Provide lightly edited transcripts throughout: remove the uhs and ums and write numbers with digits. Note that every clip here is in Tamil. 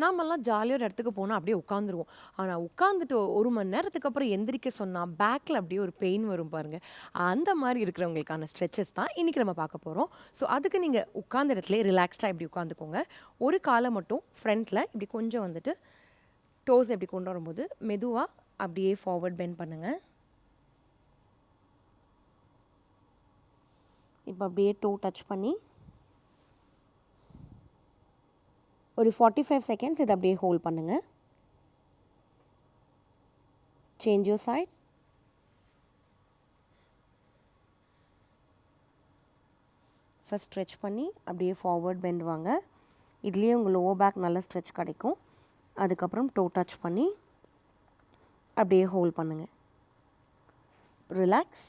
நாமெல்லாம் ஜாலியா ஒரு இடத்துக்கு போனா அப்படியே உட்காந்துருவோம். ஆனா உட்காந்துட்டு 1 மணி நேரத்துக்கு அப்புறம் எந்திரிக்க சொன்னா, பேக்ல அப்படியே ஒரு பெயின் வரும் பாருங்க. அந்த மாரி இருக்கிறவங்களுக்கான ஸ்ட்ரெச்சஸ் தான் இன்னைக்கு நம்ம பார்க்க போறோம். ஸோ அதுக்கு நீங்க உட்கார்ந்த இடத்துலயே ரிலாக்ஸ்டா இப்படி உட்காந்துக்கோங்க. ஒரு கால மட்டும் ஃப்ரண்ட்ல இப்படி கொஞ்சம் வந்துட்டு டோஸ் இப்படி கொண்டு வரும்போது, மெதுவா அப்படியே ஃபார்வர்ட் பெண்ட் பண்ணுங்க. இப்போ அப்படியே டோ டச் பண்ணி ஒரு 45 செகண்ட்ஸ் இதை அப்படியே ஹோல்ட் பண்ணுங்க. Change your side. First stretch பண்ணி அப்படியே ஃபார்வர்ட் பெண்ட் வாங்க. இதுலேயே உங்கள் லோவர் பேக் நல்ல ஸ்ட்ரெச் கிடைக்கும். அதுக்கப்புறம் டோ டச் பண்ணி அப்படியே ஹோல்ட் பண்ணுங்க. ரிலாக்ஸ்.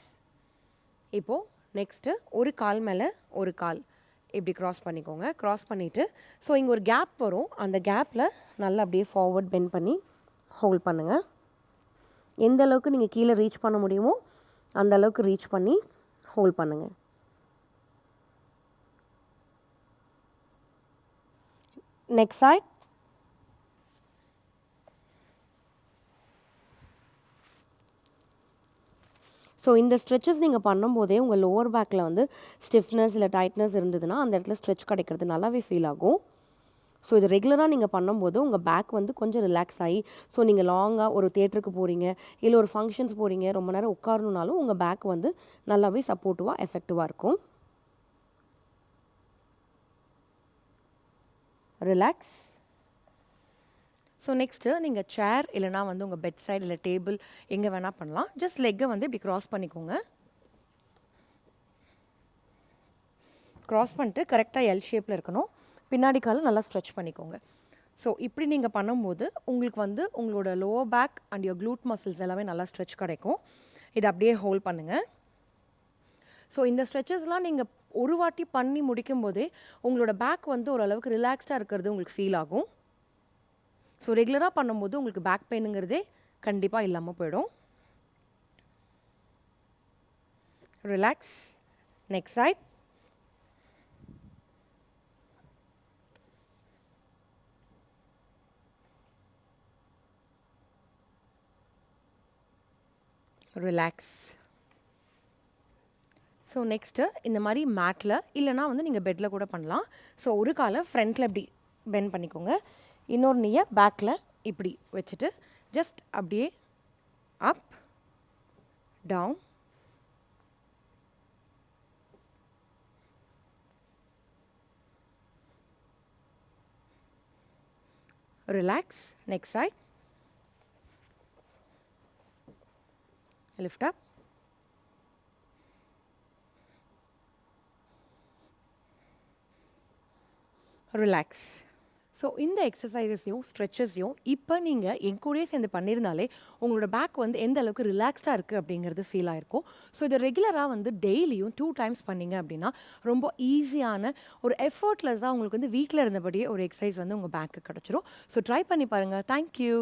இப்போது நெக்ஸ்ட்டு ஒரு கால் மேலே ஒரு கால் இப்படி க்ராஸ் பண்ணிக்கோங்க. க்ராஸ் பண்ணிவிட்டு ஸோ இங்கே ஒரு கேப் வரும். அந்த கேப்பில் நல்லா அப்படியே ஃபார்வர்ட் பெண்ட் பண்ணி ஹோல்ட் பண்ணுங்கள். எந்த அளவுக்கு நீங்கள் கீழே ரீச் பண்ண முடியுமோ அந்த அளவுக்கு ரீச் பண்ணி ஹோல்ட் பண்ணுங்கள். Next side. ஸோ இந்த ஸ்ட்ரெச்சஸ் நீங்கள் பண்ணும்போதே உங்கள் லோவர் பேக்கில் வந்து ஸ்டிஃப்னஸ் இல்லை டைட்னஸ் இருந்ததுன்னா அந்த இடத்துல ஸ்ட்ரெச் கிடைக்கிறது நல்லாவே ஃபீல் ஆகும். ஸோ இது ரெகுலராக நீங்கள் பண்ணும்போது உங்கள் பேக் வந்து கொஞ்சம் ரிலாக்ஸ் ஆகி ஸோ நீங்கள் லாங்காக ஒரு தியேட்டருக்கு போகிறீங்க இல்லை ஒரு ஃபங்க்ஷன்ஸ் போகிறீங்க ரொம்ப நேரம் உட்காரணுனாலும் உங்கள் பேக் வந்து நல்லாவே சப்போர்ட்டிவாக எஃபெக்டிவாக இருக்கும். ரிலாக்ஸ். ஸோ நெக்ஸ்ட்டு நீங்கள் சேர் இல்லைனா வந்து உங்கள் பெட் சைடு இல்லை டேபிள் எங்கே வேணால் பண்ணலாம். ஜஸ்ட் லெக்கை வந்து இப்படி க்ராஸ் பண்ணிக்கோங்க. க்ராஸ் பண்ணிட்டு கரெக்டாக எல் ஷேப்பில் இருக்கணும். பின்னாடி காலை நல்லா ஸ்ட்ரெச் பண்ணிக்கோங்க. ஸோ இப்படி நீங்கள் பண்ணும்போது உங்களுக்கு வந்து உங்களோட lower back and your glute muscles எல்லாமே நல்லா ஸ்ட்ரெச் கிடைக்கும். இதை அப்படியே ஹோல்ட் பண்ணுங்கள். ஸோ இந்த ஸ்ட்ரெச்சஸ்லாம் நீங்கள் ஒரு வாட்டி பண்ணி முடிக்கும் போதே உங்களோட பேக் வந்து ஓரளவுக்கு ரிலாக்ஸ்டாக இருக்கிறது உங்களுக்கு ஃபீல் ஆகும். ஸோ ரெகுலராக பண்ணும்போது உங்களுக்கு பேக் பெயினுங்கிறதே கண்டிப்பாக இல்லாமல் போயிடும். Relax. Next side. Relax. So next இந்த மாதிரி மேட்டில் இல்லைனா வந்து நீங்கள் பெட்டில் கூட பண்ணலாம். ஸோ ஒரு காலை ஃப்ரண்ட்டில் இப்படி பெண்ட் பண்ணிக்கோங்க. இன்னொரு நீயை பேக்கில் இப்படி வச்சுட்டு ஜஸ்ட் அப்படியே up down relax. Next side. Lift up. Relax. So இந்த எக்ஸசைசஸையும் ஸ்ட்ரெச்சஸையும் இப்போ நீங்கள் என் கூடயே சேர்ந்து பண்ணியிருந்தாலே உங்களோட பேக் வந்து எந்த அளவுக்கு ரிலாக்ஸ்டாக இருக்குது அப்படிங்கிறது ஃபீல் ஆகிருக்கும். ஸோ இதை ரெகுலராக வந்து டெய்லியும் 2 டைம்ஸ் பண்ணிங்க அப்படின்னா ரொம்ப ஈஸியான ஒரு எஃபர்ட்லெஸ்ஸாக உங்களுக்கு வந்து வீட்டில் இருந்தபடியே ஒரு எக்ஸசைஸ் வந்து உங்கள் பேக்கு கிடச்சிரும். ஸோ ட்ரை பண்ணி பாருங்கள். தேங்க்யூ.